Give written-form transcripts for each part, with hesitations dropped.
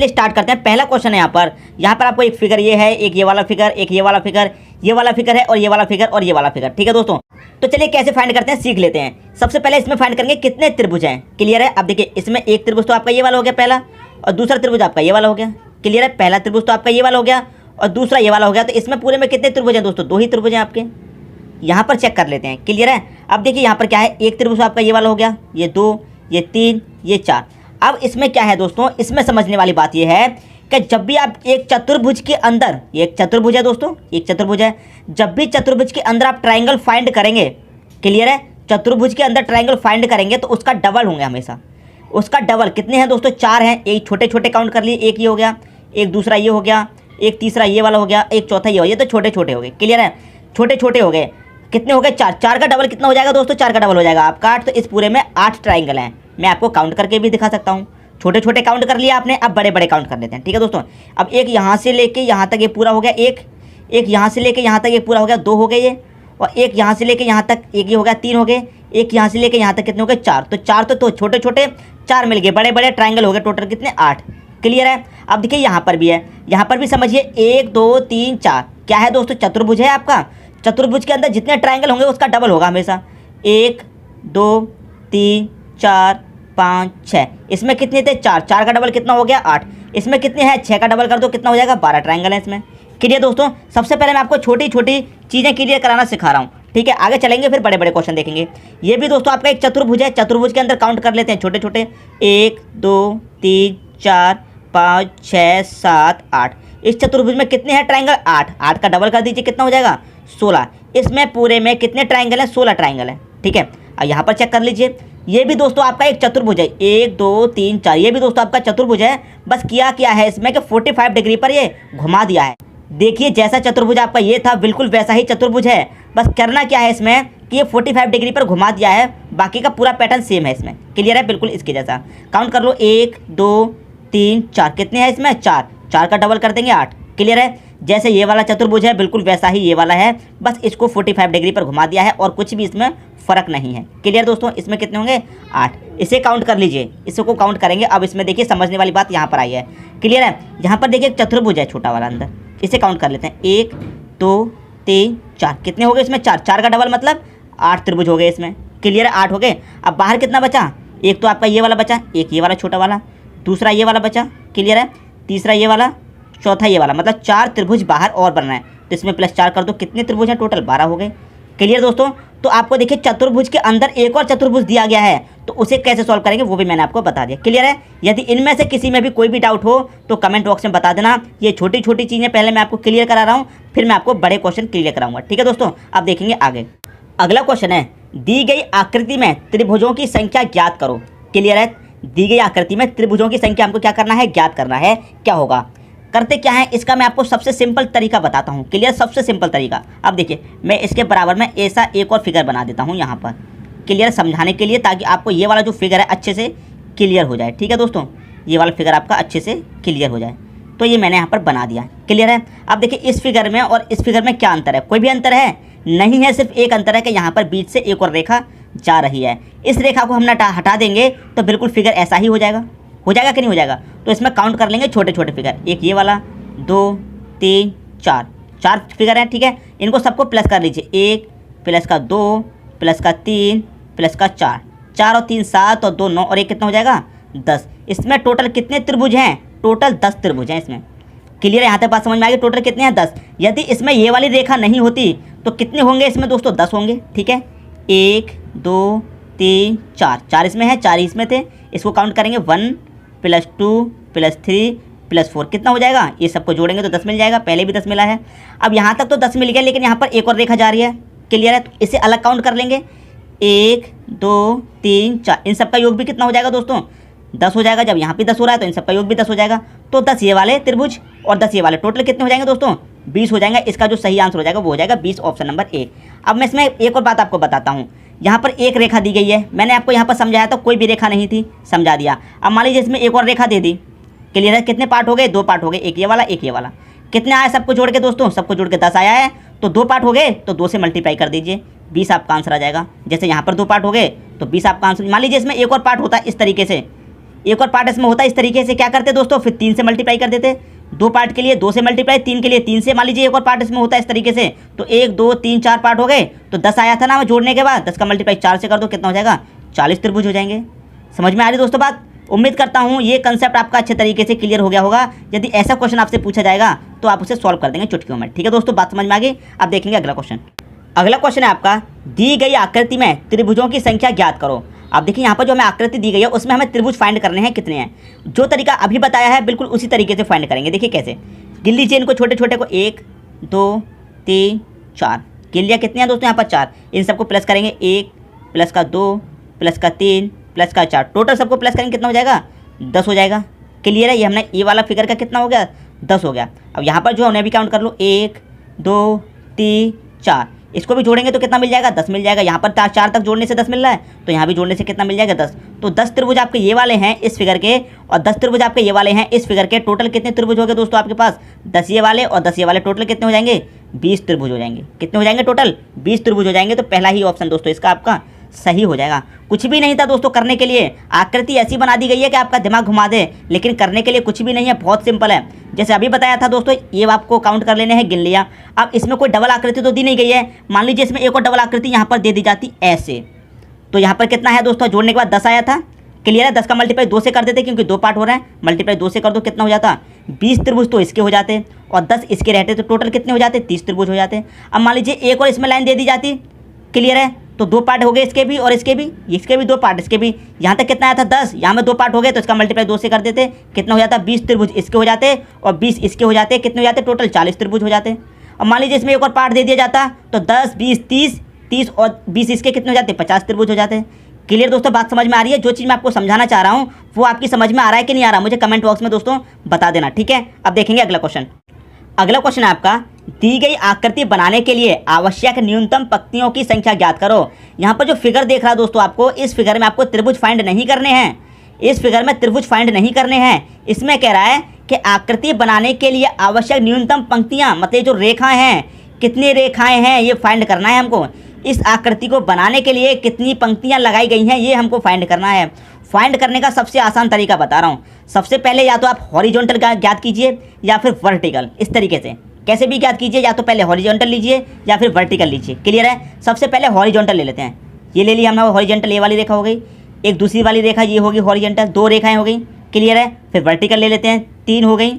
Start करते हैं। पहला क्वेश्चन है यहाँ पर आपको एक फिगर ये है, एक ये वाला फिगर, एक ये वाला फिगर, ये वाला फिगर है और ये वाला फिगर और ये वाला फिगर। ठीक है दोस्तों, तो चलिए कैसे फाइंड करते हैं सीख लेते हैं। सबसे पहले इसमें फाइंड करेंगे कितने त्रिभुज हैं। क्लियर है। अब देखिए इसमें एक त्रिभुज तो आपका ये वाला हो गया पहला, और दूसरा त्रिभुज आपका ये वाला हो गया। क्लियर है। पहला त्रिभुज तो आपका ये वाला हो गया और दूसरा ये वाला हो गया। तो इसमें पूरे में कितने त्रिभुज हैं दोस्तों? 2 ही त्रिभुज हैं आपके। यहाँ पर चेक कर लेते हैं। क्लियर है। अब देखिए यहाँ पर क्या है, एक त्रिभुज आपका ये वाला हो गया, ये 2, ये 3, ये 4। अब इसमें क्या है दोस्तों, इसमें समझने वाली बात यह है कि जब भी आप एक चतुर्भुज के अंदर, ये एक चतुर्भुज है दोस्तों, एक चतुर्भुज है, जब भी चतुर्भुज के अंदर आप ट्रायंगल फाइंड करेंगे, क्लियर है, चतुर्भुज के अंदर ट्रायंगल फाइंड करेंगे तो उसका डबल होंगे हमेशा। उसका डबल कितने हैं दोस्तों? 4 हैं। एक छोटे छोटे काउंट कर लिए, एक ये हो गया, एक दूसरा ये हो गया, एक तीसरा ये वाला हो गया, एक चौथा ये हो गया। ये तो छोटे छोटे हो गए। क्लियर है। छोटे छोटे हो गए। कितने हो गए? 4। 4 का डबल कितना हो जाएगा दोस्तों? 4 का डबल हो जाएगा आपका 8। तो इस पूरे में 8 ट्राइंगल हैं। मैं आपको काउंट करके भी दिखा सकता हूँ। छोटे छोटे काउंट कर लिया आपने, अब बड़े बड़े काउंट कर लेते हैं। ठीक है दोस्तों। अब एक यहाँ से लेके यहाँ तक ये पूरा हो गया, एक यहाँ से लेके यहाँ तक ये पूरा हो गया, 2 हो गए ये, और एक यहाँ से लेके यहाँ तक एक ये हो गया, 3 हो गए, एक यहाँ से लेके यहाँ तक कितने हो गए? 4। तो 4 तो छोटे छोटे 4 मिल गए, बड़े बड़े ट्राइंगल हो गए टोटल कितने? 8। क्लियर है। अब देखिए यहाँ पर भी है, यहाँ पर भी समझिए 1 2 3 4 क्या है दोस्तों? चतुर्भुज है आपका। चतुर्भुज के अंदर जितने ट्रायंगल होंगे उसका डबल होगा हमेशा। 1 2 3 4 5 6। इसमें कितने थे? 4। 4 का डबल कितना हो गया? 8। इसमें कितने हैं? 6 का डबल कर दो, कितना हो जाएगा? 12 ट्रायंगल है इसमें। क्लियर दोस्तों। सबसे पहले मैं आपको छोटी छोटी चीज़ें क्लियर कराना सिखा रहा हूँ। ठीक है, आगे चलेंगे फिर बड़े बड़े क्वेश्चन देखेंगे। ये भी दोस्तों आपका एक चतुर्भुज है। चतुर्भुज के अंदर काउंट कर लेते हैं छोटे छोटे। 1 2 3 4 5 6 7 8। इस चतुर्भुज में कितने हैं ट्रायंगल? 8। 8 का डबल कर दीजिए, कितना हो जाएगा? 16। इसमें पूरे में कितने ट्रायंगल हैं? 16 ट्रायंगल हैं। ठीक है। अब यहाँ पर चेक कर लीजिए, ये भी दोस्तों आपका एक चतुर्भुज है। 1 2 3 4। ये भी दोस्तों आपका चतुर्भुज है। बस किया है इसमें कि 45 डिग्री पर ये घुमा दिया है। देखिए जैसा चतुर्भुज आपका ये था बिल्कुल वैसा ही चतुर्भुज है। बस करना क्या है इसमें कि ये 45 डिग्री पर घुमा दिया है, बाकी का पूरा पैटर्न सेम है इसमें। क्लियर है। बिल्कुल इसके जैसा काउंट कर लो। 1 2 3 4। कितने हैं इसमें? 4। 4 का डबल कर देंगे 8। क्लियर है। जैसे ये वाला चतुर्भुज है बिल्कुल वैसा ही ये वाला है, बस इसको 45 डिग्री पर घुमा दिया है और कुछ भी इसमें फ़र्क नहीं है। क्लियर दोस्तों। इसमें कितने होंगे? 8। इसे काउंट कर लीजिए, इसको काउंट करेंगे। अब इसमें देखिए समझने वाली बात यहाँ पर आई है। क्लियर है। यहाँ पर देखिए एक चतुर्भुज है छोटा वाला अंदर, इसे काउंट कर लेते हैं। 1 2 3 4। कितने हो गए इसमें? 4। 4 का डबल मतलब 8 त्रिभुज हो गए इसमें। क्लियर है। 8 हो गए। अब बाहर कितना बचा? एक तो आपका ये वाला बचा, एक ये वाला छोटा वाला, दूसरा ये वाला बचा। क्लियर है। तीसरा ये वाला, चौथा ये वाला, मतलब 4 त्रिभुज बाहर और बन रहे हैं। तो इसमें +4 कर दो, कितने त्रिभुज हैं? टोटल 12 हो गए। क्लियर दोस्तों। तो आपको देखिए चतुर्भुज के अंदर एक और चतुर्भुज दिया गया है, तो उसे कैसे सॉल्व करेंगे वो भी मैंने आपको बता दिया। क्लियर है। यदि इनमें से किसी में भी कोई भी डाउट हो तो कमेंट बॉक्स में बता देना। ये छोटी छोटी चीज़ें पहले मैं आपको क्लियर करा रहा हूँ, फिर मैं आपको बड़े क्वेश्चन क्लियर कराऊंगा। ठीक है दोस्तों। अब देखेंगे आगे। अगला क्वेश्चन है, दी गई आकृति में त्रिभुजों की संख्या ज्ञात करो। क्लियर है। दी गई आकृति में त्रिभुजों की संख्या हमको क्या करना है? ज्ञात करना है। क्या होगा? करते क्या है इसका मैं आपको सबसे सिंपल तरीका बताता हूँ। क्लियर। सबसे सिंपल तरीका। अब देखिए मैं इसके बराबर में ऐसा एक और फिगर बना देता हूँ यहाँ पर, क्लियर समझाने के लिए, ताकि आपको ये वाला जो फिगर है अच्छे से क्लियर हो जाए। ठीक है दोस्तों। ये वाला फिगर आपका अच्छे से क्लियर हो जाए, तो ये मैंने यहाँ पर बना दिया। क्लियर है। अब देखिए इस फिगर में और इस फिगर में क्या अंतर है? कोई भी अंतर है नहीं है। सिर्फ एक अंतर है कि यहाँ पर बीच से एक और रेखा जा रही है। इस रेखा को हम हटा देंगे तो बिल्कुल फिगर ऐसा ही हो जाएगा। हो जाएगा कि नहीं हो जाएगा? तो इसमें काउंट कर लेंगे छोटे छोटे फिगर। एक ये वाला, 2 3 4। 4 फिगर हैं। ठीक है। इनको सबको प्लस कर लीजिए। 1 प्लस का 2 प्लस का 3 प्लस का 4। 4 और 3 7 और 2 9 और 1 कितना हो जाएगा? 10। इसमें टोटल कितने त्रिभुज हैं? टोटल 10 त्रिभुज हैं इसमें। क्लियर है। यहाँ तक बात समझ में आ गई? टोटल कितने हैं? 10। यदि इसमें ये वाली रेखा नहीं होती तो कितने होंगे इसमें दोस्तों? 10 होंगे। ठीक है। 1 2 3 4। 4 इसमें है, 4 इसमें थे। इसको काउंट करेंगे 1 + 2 + 3 + 4। कितना हो जाएगा? ये सबको जोड़ेंगे तो 10 मिल जाएगा। पहले भी 10 मिला है। अब यहाँ तक तो 10 मिल गया, लेकिन यहाँ पर एक और रेखा जा रही है। क्लियर है। तो इसे अलग काउंट कर लेंगे। 1 2 3 4। इन सबका योग भी कितना हो जाएगा दोस्तों? 10 हो जाएगा। जब यहाँ पे 10 हो रहा है तो इन सबका योग भी 10 हो जाएगा। तो 10 ये वाले त्रिभुज और 10 ये वाले, टोटल कितने हो जाएंगे दोस्तों? 20 हो जाएगा। इसका जो सही आंसर हो जाएगा वो हो जाएगा 20, ऑप्शन नंबर ए। अब मैं इसमें एक और बात आपको बताता हूँ। यहाँ पर एक रेखा दी गई है, मैंने आपको यहाँ पर समझाया था, कोई भी रेखा नहीं थी, समझा दिया। अब मान लीजिए इसमें एक और रेखा दे दी। क्लियर है। कितने पार्ट हो गए? 2 पार्ट हो गए, एक ये वाला एक ये वाला। कितने आया सबको जोड़ के दोस्तों? सबको जोड़ के 10 आया है। तो 2 पार्ट हो गए तो 2 से मल्टीप्लाई कर दीजिए, 20 आपका आंसर आ जाएगा। जैसे यहाँ पर 2 पार्ट हो गए तो 20 आपका आंसर। मान लीजिए इसमें एक और पार्ट होता है इस तरीके से, एक और पार्ट इसमें होता है इस तरीके से, क्या करते दोस्तों, फिर 3 से मल्टीप्लाई कर देते। 2 पार्ट के लिए 2 से मल्टीप्लाई, 3 के लिए 3 से। मान लीजिए एक और पार्ट इसमें होता है इस तरीके से, तो 1 2 3 4 पार्ट हो गए, तो 10 आया था ना जोड़ने के बाद, 10 का मल्टीप्लाई 4 से कर दो, कितना हो जाएगा, 40 त्रिभुज हो जाएंगे। समझ में आ रही दोस्तों बात। उम्मीद करता हूँ ये कंसेप्ट आपका अच्छे तरीके से क्लियर हो गया होगा। यदि ऐसा क्वेश्चन आपसे पूछा जाएगा तो आप उसे सॉल्व कर देंगे चुटकियों में। ठीक है दोस्तों, बात समझ में आ गई। अब देखेंगे अगला क्वेश्चन। अगला क्वेश्चन है आपका, दी गई आकृति में त्रिभुजों की संख्या ज्ञात करो। अब देखिए यहाँ पर जो हमें आकृति दी गई है उसमें हमें त्रिभुज फाइंड करने हैं, कितने हैं। जो तरीका अभी बताया है बिल्कुल उसी तरीके से फाइंड करेंगे। देखिए कैसे, गिन लीजिए इनको छोटे छोटे को, 1 2 3 4 गिन लिया। कितने हैं दोस्तों यहाँ पर 4। इन सबको प्लस करेंगे, 1 प्लस का 2 प्लस का 3 प्लस का 4, टोटल सबको प्लस करेंगे, कितना हो जाएगा, 10 हो जाएगा। क्लियर है। ये हमने ये वाला फिगर का कितना हो गया, 10 हो गया। अब यहाँ पर जो हमने भी काउंट कर लो, 1 2 3 4, इसको भी जोड़ेंगे तो कितना मिल जाएगा, 10 मिल जाएगा। यहाँ पर 4 तक जोड़ने से 10 मिल रहा है, तो यहाँ भी जोड़ने से कितना मिल जाएगा, 10। तो 10 त्रिभुज आपके ये वाले हैं इस फिगर के, और 10 त्रिभुज आपके ये वाले हैं इस फिगर के। टोटल कितने त्रिभुज हो गए दोस्तों आपके पास, 10 ये वाले और 10 ये वाले, टोटल कितने हो जाएंगे, 20 त्रिभुज हो जाएंगे। कितने हो जाएंगे टोटल, 20 त्रिभुज हो जाएंगे। तो पहला ही ऑप्शन दोस्तों इसका आपका सही हो जाएगा। कुछ भी नहीं था दोस्तों करने के लिए, आकृति ऐसी बना दी गई है कि आपका दिमाग घुमा दे, लेकिन करने के लिए कुछ भी नहीं है, बहुत सिंपल है। जैसे अभी बताया था दोस्तों, ये आपको काउंट कर लेने हैं, गिन लिया। अब इसमें कोई डबल आकृति तो दी नहीं गई है, मान लीजिए इसमें एक और डबल आकृति यहाँ पर दे दी जाती ऐसे, तो यहाँ पर कितना है दोस्तों, जोड़ने के बाद 10 आया था। क्लियर है। 10 का मल्टीप्लाई 2 से कर देते क्योंकि 2 पार्ट हो रहे हैं, मल्टीप्लाई 2 से कर दो, कितना हो जाता, 20 त्रिभुज तो इसके हो जाते, और 10 इसके रहते, तो टोटल कितने हो जाते, 30 त्रिभुज हो जाते। अब मान लीजिए एक और इसमें लाइन दे दी जाती। क्लियर है। तो 2 पार्ट हो गए इसके भी और इसके भी, इसके भी 2 पार्ट, इसके भी। यहाँ तक कितना आया था, 10, यहाँ में 2 पार्ट हो गए, तो इसका मल्टीप्लाई 2 से कर देते, कितना हो जाता, 20 त्रिभुज इसके हो जाते और 20 इसके हो जाते, कितने हो जाते, टोटल 40 त्रिभुज हो जाते। अब मान लीजिए इसमें एक और पार्ट दे दिया जाता, तो 10 20 30, 30 और 20 इसके कितने हो जाते, 50 त्रिभुज हो जाते। क्लियर दोस्तों, बात समझ में आ रही है। जो चीज़ मैं आपको समझाना चाह रहा हूँ वो आपकी समझ में आ रहा है कि नहीं आ रहा, मुझे कमेंट बॉक्स में दोस्तों बता देना। ठीक है। अब देखेंगे अगला क्वेश्चन। अगला क्वेश्चन है आपका, दी गई आकृति बनाने के लिए आवश्यक न्यूनतम पंक्तियों की संख्या ज्ञात करो। यहाँ पर जो फिगर देख रहा है दोस्तों आपको, इस फिगर में आपको त्रिभुज फाइंड नहीं करने हैं, इस फिगर में त्रिभुज फाइंड नहीं करने हैं। इसमें कह रहा है कि आकृति बनाने के लिए आवश्यक न्यूनतम पंक्तियाँ, मतलब जो रेखाएं हैं, कितनी रेखाएं हैं ये फाइंड करना है हमको। इस आकृति को बनाने के लिए कितनी पंक्तियाँ लगाई गई हैं ये हमको फाइंड करना है। फाइंड करने का सबसे आसान तरीका बता रहा हूँ। सबसे पहले या तो आप हॉरिजॉन्टल ज्ञात कीजिए या फिर वर्टिकल, इस तरीके से कैसे भी ज्ञात कीजिए, या तो पहले हॉरिजॉन्टल लीजिए या फिर वर्टिकल लीजिए। क्लियर है। सबसे पहले हॉरिजॉन्टल ले लेते हैं। ये ले लिया हमने हॉरिजॉन्टल, ये वाली रेखा हो गई, एक दूसरी वाली रेखा ये होगी हॉरिजॉन्टल, 2 रेखाएं हो गई। क्लियर है। फिर वर्टिकल ले लेते हैं, 3 हो गई,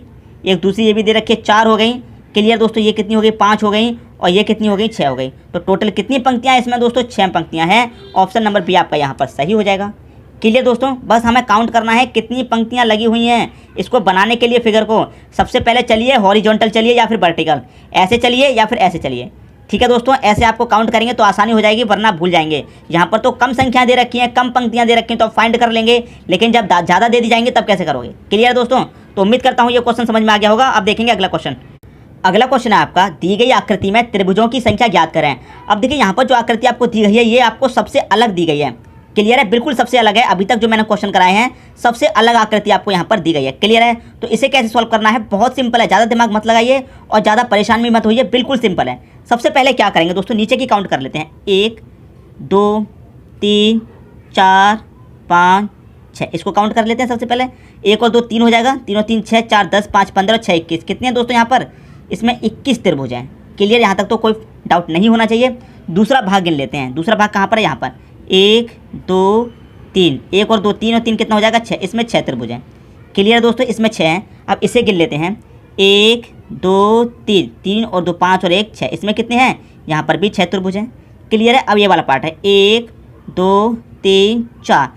एक दूसरी ये भी दे रखी है, 4 हो गई। क्लियर दोस्तों, ये कितनी हो गई, 5 हो गई, और ये कितनी हो गई, 6 हो गई। तो टोटल कितनी पंक्तियाँ इसमें दोस्तों, 6 पंक्तियाँ हैं। ऑप्शन नंबर बी आपका यहाँ पर सही हो जाएगा। क्लियर दोस्तों, बस हमें काउंट करना है कितनी पंक्तियाँ लगी हुई हैं इसको बनाने के लिए फिगर को। सबसे पहले चलिए हॉरिजॉन्टल चलिए या फिर वर्टिकल, ऐसे चलिए या फिर ऐसे चलिए। ठीक है दोस्तों, ऐसे आपको काउंट करेंगे तो आसानी हो जाएगी, वरना भूल जाएंगे। यहाँ पर तो कम संख्या दे रखी है, कम पंक्तियाँ दे रखी हैं, तो आप फाइंड कर लेंगे, लेकिन जब ज़्यादा दे दी जाएंगे तब कैसे करोगे। क्लियर है दोस्तों। तो उम्मीद करता हूँ ये क्वेश्चन समझ में आ गया होगा। अब देखेंगे अगला क्वेश्चन। अगला क्वेश्चन है आपका, दी गई आकृति में त्रिभुजों की संख्या ज्ञात करें। अब देखिए यहाँ पर जो आकृति आपको दी गई है ये आपको सबसे अलग दी गई है। क्लियर है, बिल्कुल सबसे अलग है। अभी तक जो मैंने क्वेश्चन कराए हैं सबसे अलग आकृति आपको यहाँ पर दी गई है। क्लियर है। तो इसे कैसे सॉल्व करना है, बहुत सिंपल है, ज़्यादा दिमाग मत लगाइए और ज़्यादा परेशान भी मत होइए, बिल्कुल सिंपल है। सबसे पहले क्या करेंगे दोस्तों, नीचे की काउंट कर लेते हैं, 1 2 3 4 5 6, इसको काउंट कर लेते हैं। सबसे पहले 1 और 2 3 हो जाएगा, 3 और 3 6, 4 10 5 15 6 21, कितने हैं दोस्तों यहाँ पर, इसमें 21 त्रिभुज हैं। क्लियर, यहाँ तक तो कोई डाउट नहीं होना चाहिए। दूसरा भाग गिन लेते हैं। दूसरा भाग कहाँ पर है, यहाँ पर 1 2 3, 1 और 2 3 और 3 कितना हो जाएगा, 6, इसमें 6 त्रिभुज हैं। क्लियर दोस्तों, इसमें 6 हैं। अब इसे गिन लेते हैं, 1 2 3, 3 और 2 5 और 1 6, इसमें कितने हैं, यहाँ पर भी 6 त्रिभुज हैं। क्लियर है। अब ये वाला पार्ट है, 1 2 3 4,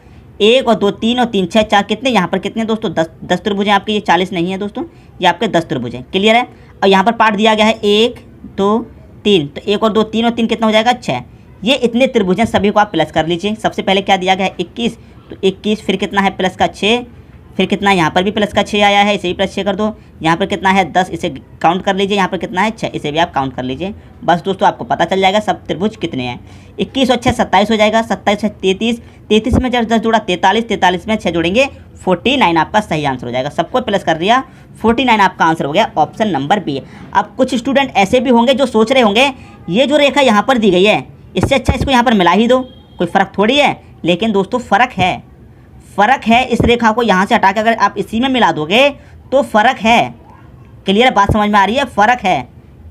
1 और 2 3 और 3 6 4, कितने यहाँ पर कितने दोस्तों, 10 त्रिभुज हैं आपके। ये 40 नहीं है दोस्तों, ये आपके 10 त्रिभुज हैं। क्लियर है। और यहाँ पर पार्ट दिया गया है 1 2 3, तो 1 और 2 3 और 3 कितना हो जाएगा, 6। ये इतने त्रिभुज हैं, सभी को आप प्लस कर लीजिए। सबसे पहले क्या दिया गया है, 21, तो 21, फिर कितना है प्लस का 6, फिर कितना यहाँ पर भी प्लस का 6 आया है, इसे भी प्लस 6 कर दो। यहाँ पर कितना है 10, इसे काउंट कर लीजिए। यहाँ पर कितना है 6, इसे भी आप काउंट कर लीजिए। बस दोस्तों आपको पता चल जाएगा सब त्रिभुज कितने हैं। 21 और 6 27 हो जाएगा, 27 से 33, 33 में 10 जोड़ा 43, 43 में 6 जोड़ेंगे 49 आपका सही आंसर हो जाएगा। सबको प्लस कर दिया, 49 आपका आंसर हो गया। Option number B. अब कुछ स्टूडेंट ऐसे भी होंगे जो सोच रहे होंगे ये जो रेखा यहाँ पर दी गई है इससे अच्छा इसको यहाँ पर मिला ही दो, कोई फ़र्क थोड़ी है। लेकिन दोस्तों फ़र्क है, फ़र्क है इस रेखा को यहाँ से हटा के अगर आप इसी में मिला दोगे तो फ़र्क है। क्लियर, बात समझ में आ रही है? फ़र्क है।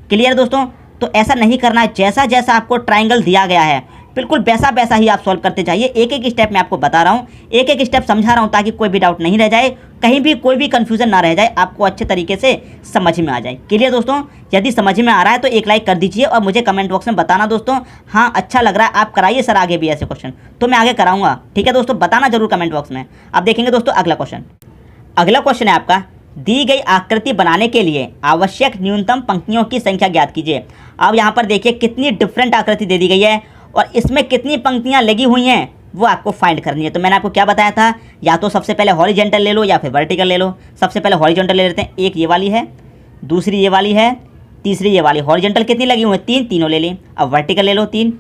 क्लियर दोस्तों? तो ऐसा नहीं करना है, जैसा जैसा आपको ट्राइंगल दिया गया है बिल्कुल वैसा वैसा ही आप सॉल्व करते जाइए। एक एक स्टेप मैं आपको बता रहा हूँ, एक एक स्टेप समझा रहा हूँ ताकि कोई भी डाउट नहीं रह जाए, कहीं भी कोई भी कन्फ्यूज़न ना रह जाए, आपको अच्छे तरीके से समझ में आ जाए। क्लियर दोस्तों? यदि समझ में आ रहा है तो एक लाइक कर दीजिए और मुझे कमेंट बॉक्स में बताना दोस्तों, हाँ अच्छा लग रहा है, आप कराइए सर आगे भी ऐसे क्वेश्चन, तो मैं आगे कराऊंगा। ठीक है दोस्तों, बताना जरूर कमेंट बॉक्स में। अब देखेंगे दोस्तों अगला क्वेश्चन। अगला क्वेश्चन है आपका, दी गई आकृति बनाने के लिए आवश्यक न्यूनतम पंक्तियों की संख्या ज्ञात कीजिए। अब यहाँ पर देखिए कितनी डिफरेंट आकृति दे दी गई है और इसमें कितनी पंक्तियाँ लगी हुई हैं वो आपको फाइंड करनी है। तो मैंने आपको क्या बताया था, या तो सबसे पहले हॉरिजेंटल ले लो या फिर वर्टिकल ले लो। सबसे पहले हॉरिजेंटल ले लेते हैं, एक ये वाली है, दूसरी ये वाली है, तीसरी ये वाली। हॉरिजेंटल कितनी लगी हुई है? 3, तीनों ले ली। अब वर्टिकल ले लो 3,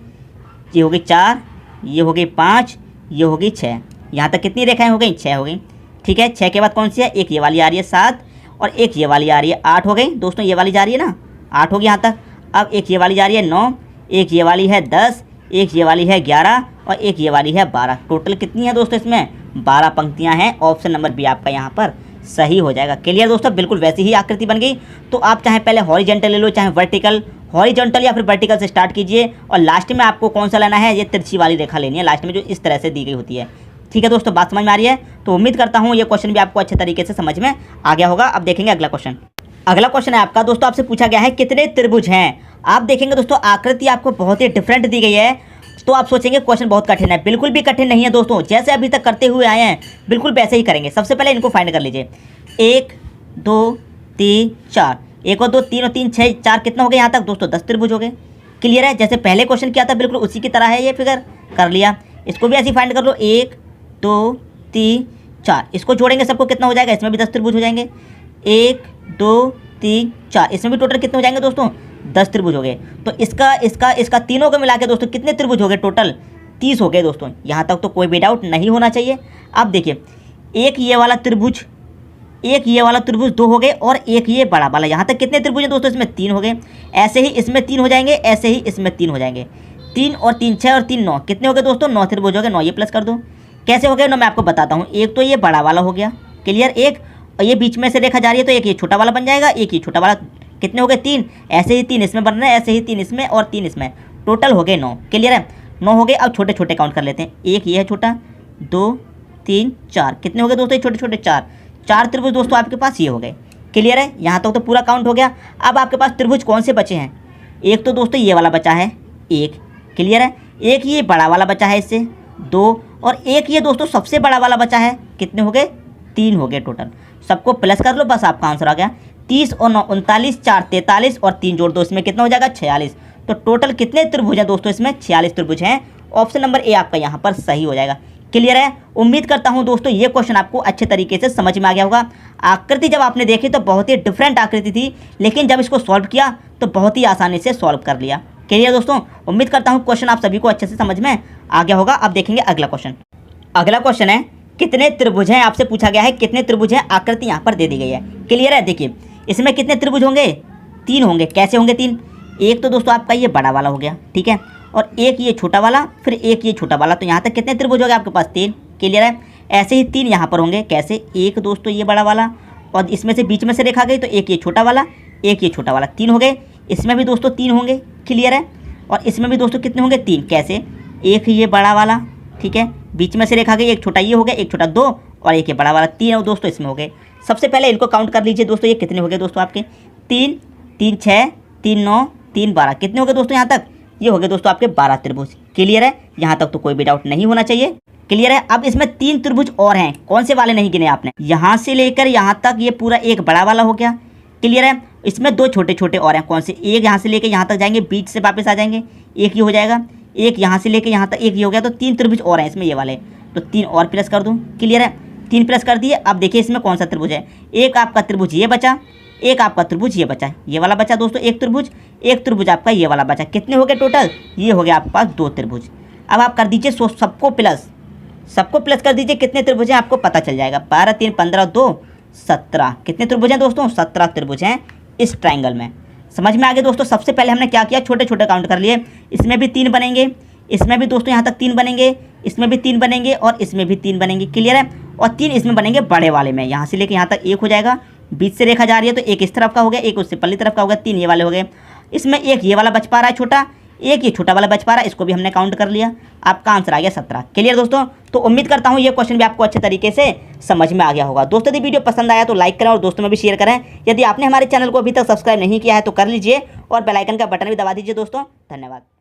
ये हो गई 4, ये हो गई 5, ये हो गई 6। यहाँ तक कितनी रेखाएँ हो गई? 6 हो गई। ठीक है, 6 के बाद कौन सी है? एक ये वाली आ रही है 7 और एक ये वाली आ रही है 8 हो गई दोस्तों, ये वाली जा रही है ना 8 होगी यहाँ तक। अब एक ये वाली जा रही है 9, एक ये वाली है 10, एक ये वाली है 11 और एक ये वाली है 12। टोटल कितनी है दोस्तों? इसमें 12 पंक्तियाँ हैं। ऑप्शन नंबर बी आपका यहाँ पर सही हो जाएगा। क्लियर दोस्तों? बिल्कुल वैसी ही आकृति बन गई। तो आप चाहे पहले हॉरिजेंटल ले लो चाहे वर्टिकल, हॉरिजेंटल या फिर वर्टिकल से स्टार्ट कीजिए और लास्ट में आपको कौन सा लेना है? ये तिरछी वाली रेखा लेनी है लास्ट में, जो इस तरह से दी गई होती है। ठीक है दोस्तों, बात समझ में आ रही है? तो उम्मीद करता हूँ ये क्वेश्चन भी आपको अच्छे तरीके से समझ में आ गया होगा। अब देखेंगे अगला क्वेश्चन। अगला क्वेश्चन है आपका दोस्तों, आपसे पूछा गया है कितने त्रिभुज हैं। आप देखेंगे दोस्तों आकृति आपको बहुत ही डिफरेंट दी गई है, तो आप सोचेंगे क्वेश्चन बहुत कठिन है। बिल्कुल भी कठिन नहीं है दोस्तों, जैसे अभी तक करते हुए आए हैं बिल्कुल वैसे ही करेंगे। सबसे पहले इनको फाइंड कर लीजिए, 1 2 3 4, 1 और 2 3 और 3 6 4, कितना हो गया यहाँ तक दोस्तों? 10 त्रिभुज हो गए। क्लियर है? जैसे पहले क्वेश्चन किया था बिल्कुल उसी की तरह है ये फिगर, कर लिया। इसको भी ऐसे फाइंड कर लो, 1 2 3 4, इसको जोड़ेंगे सबको कितना हो जाएगा? इसमें भी 10 त्रिभुज हो जाएंगे। 1 2 3 4, इसमें भी टोटल कितने हो जाएंगे दोस्तों? 10 त्रिभुज हो गए। तो इसका तीनों को मिला के दोस्तों कितने त्रिभुज हो गए? टोटल 30 हो गए दोस्तों। यहाँ तक तो कोई भी डाउट नहीं होना चाहिए। अब देखिए, एक ये वाला त्रिभुज, एक ये वाला त्रिभुज 2 हो गए और एक ये बड़ा वाला, यहाँ तक कितने त्रिभुज हैं दोस्तों? इसमें 3 हो गए। ऐसे ही इसमें 3 हो जाएंगे, ऐसे ही इसमें 3 हो जाएंगे। 3 और 3 6 और 3 9, कितने हो गए दोस्तों? 9 त्रिभुज हो गए। 9 ये प्लस कर दो। कैसे हो गए 9 मैं आपको बताता हूँ। एक तो ये बड़ा वाला हो गया, क्लियर, एक, और ये बीच में से रेखा जा रही है तो एक ये छोटा वाला बन जाएगा, एक ये छोटा वाला। कितने हो गए? 3। ऐसे ही 3 इसमें बन रहे हैं, ऐसे ही 3 इसमें और 3 इसमें, टोटल हो गए 9। क्लियर है? 9 हो गए। अब छोटे छोटे काउंट कर लेते हैं, एक ये है छोटा, 2 3 4, कितने हो गए दोस्तों? छोटे छोटे 4 त्रिभुज दोस्तों आपके पास ये हो गए। क्लियर है? यहाँ तक तो पूरा काउंट हो गया। अब आपके पास त्रिभुज कौन से बचे हैं? एक तो दोस्तों ये वाला बचा है, एक, क्लियर है, एक ये बड़ा वाला बचा है इससे 2, और एक ये दोस्तों सबसे बड़ा वाला बचा है। कितने हो गए? 3 हो गए टोटल। सबको प्लस कर लो, बस आपका आंसर आ गया। 30 और 9 39, 4 43 और 3 जोड़ दो, इसमें कितना हो जाएगा? 46। तो टोटल कितने त्रिभुज हैं दोस्तों? इसमें 46 त्रिभुज हैं। ऑप्शन नंबर ए आपका यहाँ पर सही हो जाएगा। क्लियर है? उम्मीद करता हूँ दोस्तों ये क्वेश्चन आपको अच्छे तरीके से समझ में आ गया होगा। आकृति जब आपने देखी तो बहुत ही डिफरेंट आकृति थी, लेकिन जब इसको सॉल्व किया तो बहुत ही आसानी से सॉल्व कर लिया। क्लियर दोस्तों? उम्मीद करता हूँ क्वेश्चन आप सभी को अच्छे से समझ में आ गया होगा। अब देखेंगे अगला क्वेश्चन। अगला क्वेश्चन है कितने त्रिभुज हैं, आपसे पूछा गया है कितने त्रिभुज हैं। आकृति यहाँ पर दे दी गई है। क्लियर है? देखिए इसमें कितने त्रिभुज होंगे? 3 होंगे। कैसे होंगे 3? एक तो दोस्तों आपका ये बड़ा वाला हो गया, ठीक है, और एक ये छोटा वाला, फिर एक ये छोटा वाला। तो यहाँ तक कितने त्रिभुज हो गए आपके पास? 3। क्लियर है? ऐसे ही 3 यहाँ पर होंगे। कैसे? एक दोस्तों ये बड़ा वाला और इसमें से बीच में से रेखा गई तो एक ये छोटा वाला, एक ये छोटा वाला, 3 हो गए। इसमें भी दोस्तों 3 होंगे। क्लियर है? और इसमें भी दोस्तों कितने होंगे? 3। कैसे? एक ये बड़ा वाला, ठीक है, बीच में से रेखा गई, एक छोटा ये हो गया, एक छोटा 2 और एक ये बड़ा वाला 3 दोस्तों इसमें हो गए। सबसे पहले इनको काउंट कर लीजिए दोस्तों, ये कितने हो गए दोस्तों आपके? 3 3 6 3 9 3 12, कितने हो गए दोस्तों यहाँ तक? ये हो गए दोस्तों आपके 12 त्रिभुज। क्लियर है? यहाँ तक तो कोई भी डाउट नहीं होना चाहिए। क्लियर है? अब इसमें 3 त्रिभुज और हैं। कौन से वाले नहीं गिने आपने? यहाँ से लेकर यहाँ तक ये पूरा एक बड़ा वाला हो गया। क्लियर है? इसमें 2 छोटे छोटे और हैं। कौन से? एक यहाँ से लेकर यहाँ तक जाएंगे, बीच से वापस आ जाएंगे, एक ये हो जाएगा, एक यहाँ से लेकर यहाँ तक एक ये हो गया। तो 3 त्रिभुज और हैं इसमें ये वाले, तो 3 और प्लस कर दूँ। क्लियर है? 3 प्लस कर दिए। अब देखिए इसमें कौन सा त्रिभुज है। एक आपका त्रिभुज ये बचा, एक आपका त्रिभुज ये बचा, ये वाला बचा दोस्तों एक त्रिभुज आपका ये वाला बचा। कितने हो गए टोटल? ये हो गया आपके पास 2 त्रिभुज। अब आप कर दीजिए सबको प्लस कर दीजिए। कितने त्रिभुज हैं आपको पता चल जाएगा। 12 3 15 2 17, कितने त्रिभुज हैं दोस्तों? 17 त्रिभुज हैं इस ट्राइंगल में। समझ में आ गया दोस्तों? सबसे पहले हमने क्या किया? छोटे छोटे काउंट कर लिए। इसमें भी 3 बनेंगे, इसमें भी दोस्तों यहाँ तक 3 बनेंगे, इसमें भी 3 बनेंगे और इसमें भी 3 बनेंगे। क्लियर है। और 3 इसमें बनेंगे बड़े वाले में, यहाँ से लेके यहाँ तक 1 हो जाएगा। बीच से रेखा जा रही है तो एक इस तरफ का हो गया, एक उससे पल्ली तरफ का हो गया, 3 ये वाले हो गए। इसमें एक ये वाला बच पा रहा है छोटा, एक ये छोटा वाला बच पा रहा है, इसको भी हमने काउंट कर लिया। आपका आंसर आ गया 17। क्लियर दोस्तों। तो उम्मीद करता हूँ ये क्वेश्चन भी आपको अच्छे तरीके से समझ में आ गया होगा। दोस्तों यदि वीडियो पसंद आया तो लाइक करें और दोस्तों में भी शेयर करें। यदि आपने हमारे चैनल को अभी तक सब्सक्राइब नहीं किया है तो कर लीजिए और बेल आइकन का बटन भी दबा दीजिए दोस्तों। धन्यवाद।